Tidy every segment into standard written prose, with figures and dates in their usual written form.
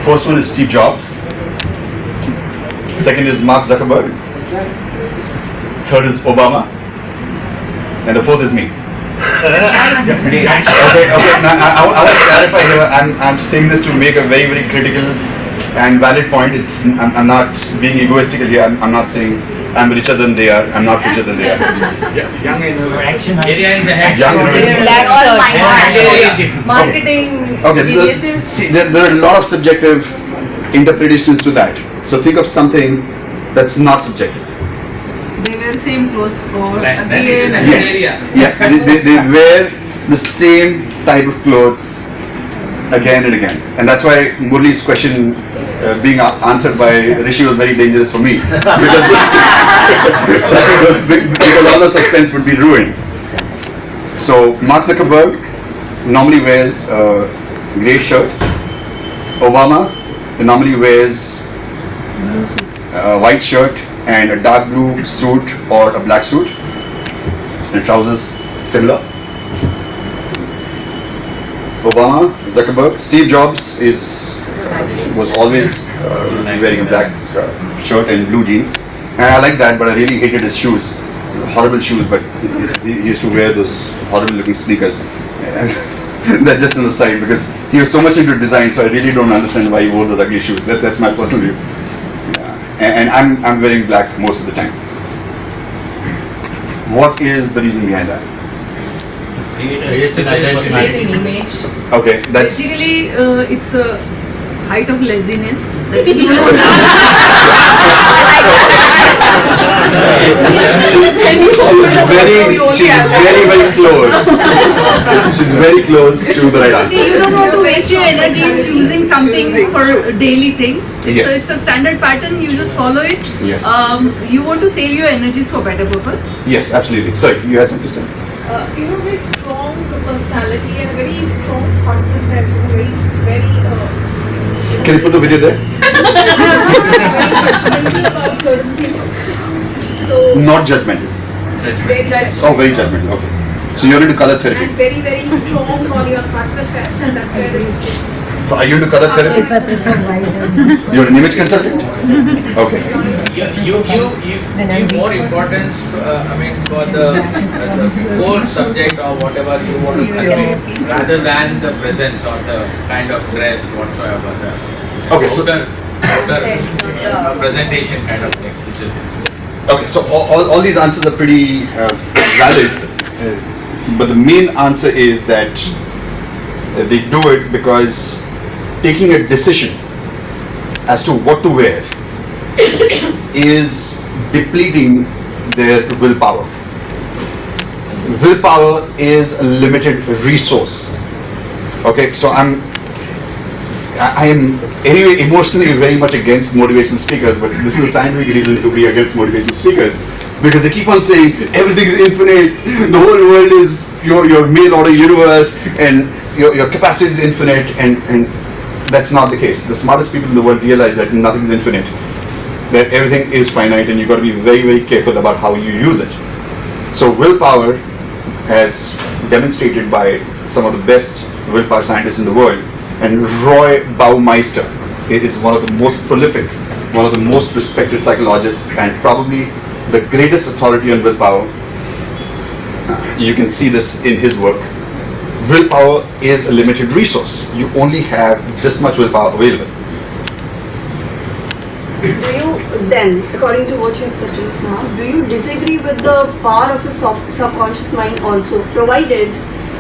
First one is Steve Jobs. Second is Mark Zuckerberg. Third is Obama. And the fourth is me. Okay. Now, I want to clarify here. I'm saying this to make a very, very critical and valid point. I'm not being egoistical here. I'm not saying I'm richer than they are. I'm not richer than they are. Young in action. Young in Marketing. Okay. There are a lot of subjective interpretations to that. So think of something that's not subjective. They wear same clothes for Yes, they wear the same type of clothes again and again, and that's why Murli's question being answered by Rishi was very dangerous for me because all the suspense would be ruined. So Mark Zuckerberg normally wears a grey shirt. Obama normally wears a white shirt and a dark blue suit or a black suit and trousers similar. Obama, Zuckerberg, Steve Jobs was always wearing a black shirt and blue jeans, and I like that, but I really hated his shoes, horrible shoes, but he used to wear those horrible looking sneakers. That's just on the side because he was so much into design, so I really don't understand why he wore those ugly shoes. That's my personal view. And I'm wearing black most of the time. What is the reason behind that? It's an identity. Create an image. Okay, that's Basically, it's a height of laziness. That you she's very close. She's very close to the right answer. See, you don't want to waste your energy in choosing something for a daily thing. Yes. It's a standard pattern, you just follow it. Yes. You want to save your energies for better purpose. Yes, absolutely. Sorry, you had something to say? You have very strong personality and a very strong thought process, very Can you put the video there? judgmental about certain things. So Not judgmental. very judgmental Oh, very judgmental. Okay. So you're into color therapy. and very strong on your thought process, and that's where the So are you into color therapy? If I prefer white, You're an image consultant? Okay. You give more importance, for the core subject or whatever you want to convey, rather than the presence or the kind of dress whatsoever. Okay, so Outer presentation kind of thing, which is. Okay, so all these answers are pretty valid, but the main answer is that they do it because taking a decision as to what to wear is depleting their willpower. Willpower is a limited resource. Okay, so I am anyway emotionally very much against motivational speakers, but this is a scientific reason to be against motivational speakers because they keep on saying everything is infinite, the whole world is your mail order universe, and your capacity is infinite, and that's not the case. The smartest people in the world realize that nothing is infinite, that everything is finite, and you've got to be very careful about how you use it. So willpower, as demonstrated by some of the best willpower scientists in the world, and Roy Baumeister is one of the most prolific, one of the most respected psychologists, and probably the greatest authority on willpower. You can see this in his work. Willpower is a limited resource. You only have this much willpower available. Do you then, according to what you have said just now, do you disagree with the power of a subconscious mind also, provided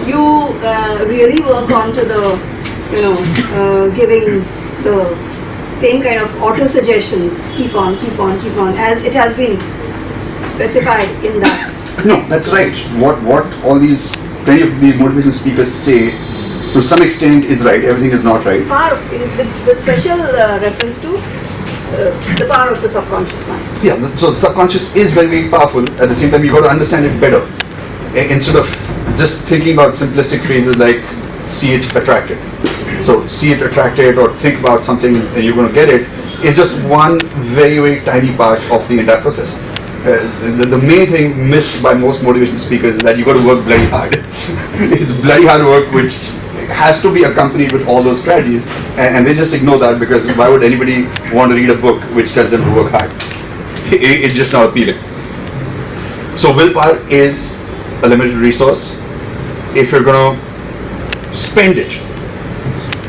you really work on to the, giving the same kind of auto suggestions, keep on, as it has been specified in that? No, that's right. What all these plenty of these motivational speakers say, to some extent, is right. Everything is not right. Power with special reference to the power of the subconscious mind. Yeah, so subconscious is very powerful. At the same time, you got to understand it better. Instead of just thinking about simplistic phrases like see it, attract it. So see it, attract it, or think about something and you're going to get it, is just one very tiny part of the entire process. The main thing missed by most motivational speakers is that you got to work bloody hard. It's bloody hard work, which has to be accompanied with all those strategies, and they just ignore that because why would anybody want to read a book which tells them to work hard? It's just not appealing. So willpower is a limited resource. If you're going to spend it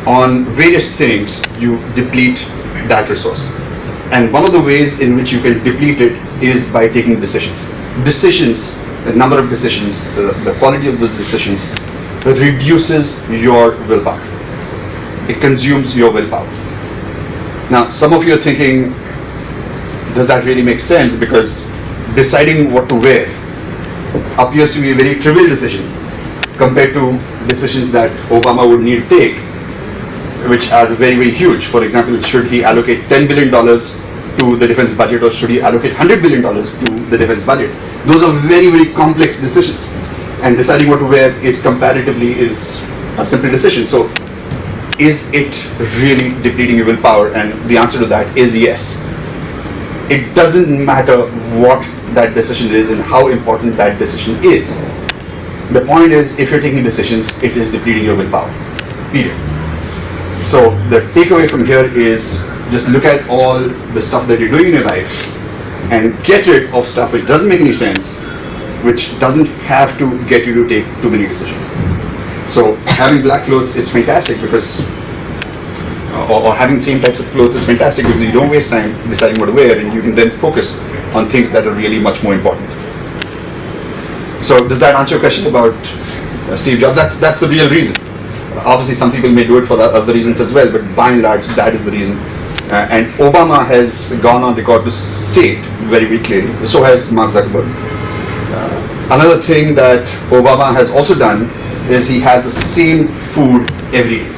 on various things, you deplete that resource. And one of the ways in which you can deplete it is by taking decisions. Decisions, the number of decisions, the quality of those decisions reduces your willpower. It consumes your willpower. Now, some of you are thinking, does that really make sense? Because deciding what to wear appears to be a very trivial decision compared to decisions that Obama would need to take, which are very, very huge. For example, should he allocate $10 billion to the defense budget, or should he allocate $100 billion to the defense budget? Those are very, very complex decisions. And deciding what to wear is comparatively a simple decision. So is it really depleting your willpower? And the answer to that is yes. It doesn't matter what that decision is and how important that decision is. The point is, if you're taking decisions, it is depleting your willpower. Period. So the takeaway from here is just look at all the stuff that you're doing in your life and get rid of stuff which doesn't make any sense, which doesn't have to get you to take too many decisions. So having black clothes is fantastic because, or having the same types of clothes is fantastic because you don't waste time deciding what to wear, and you can then focus on things that are really much more important. So does that answer your question about Steve Jobs? That's the real reason. Obviously some people may do it for other reasons as well, but by and large that is the reason. And Obama has gone on record to say it very, very clearly. So has Mark Zuckerberg. Another thing that Obama has also done is he has the same food every day.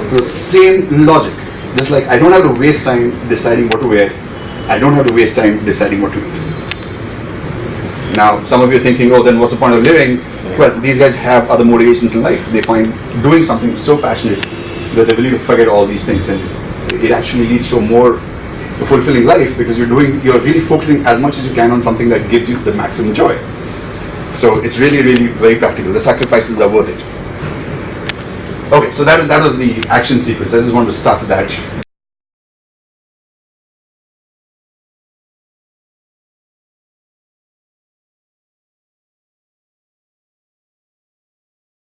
It's the same logic. Just like I don't have to waste time deciding what to wear, I don't have to waste time deciding what to eat. Now, some of you are thinking, oh, then what's the point of living? Well, these guys have other motivations in life. They find doing something so passionate that they're willing to forget all these things, and it actually leads to a more fulfilling life because you're really focusing as much as you can on something that gives you the maximum joy. So it's really, really very practical. The sacrifices are worth it. Okay, so that was the action sequence. I just wanted to start with that.